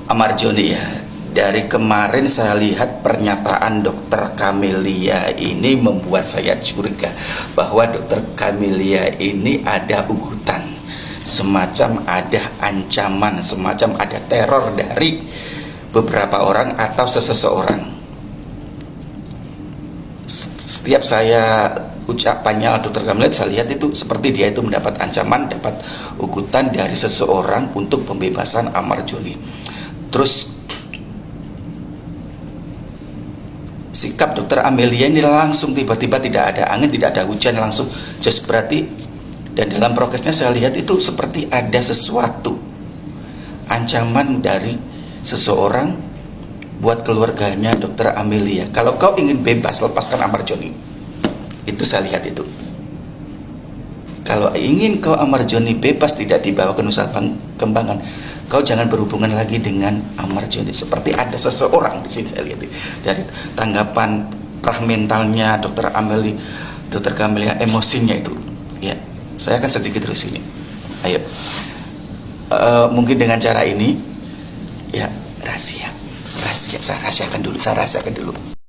Amarjoni ya, dari kemarin saya lihat pernyataan dokter Camelia ini membuat saya curiga bahwa dokter Camelia ini ada ugutan, semacam ada ancaman, semacam ada teror dari beberapa orang atau seseorang. Setiap saya ucapannya dokter Camelia, saya lihat itu seperti dia itu mendapat ancaman, dapat ugutan dari seseorang untuk pembebasan Amarjoni. Terus sikap dokter Amelia ini langsung tiba-tiba tidak ada angin, tidak ada hujan, langsung just berarti. Dan dalam prokesnya saya lihat itu seperti ada sesuatu ancaman dari seseorang buat keluarganya dokter Amelia. Kalau kau ingin bebas, lepaskan Amarjoni. Itu saya lihat itu. Kalau ingin kau Amarjoni bebas, tidak dibawa ke Nusa Kambangan, kau jangan berhubungan lagi dengan Amarjoni. Seperti ada seseorang di sini saya lihat. Dari tanggapan mentalnya dokter Amelia, dokter Camelia, emosinya itu. Ya, saya akan sedikit terus ini. Ayo, mungkin dengan cara ini, ya rahasia. Saya rahasiakan dulu.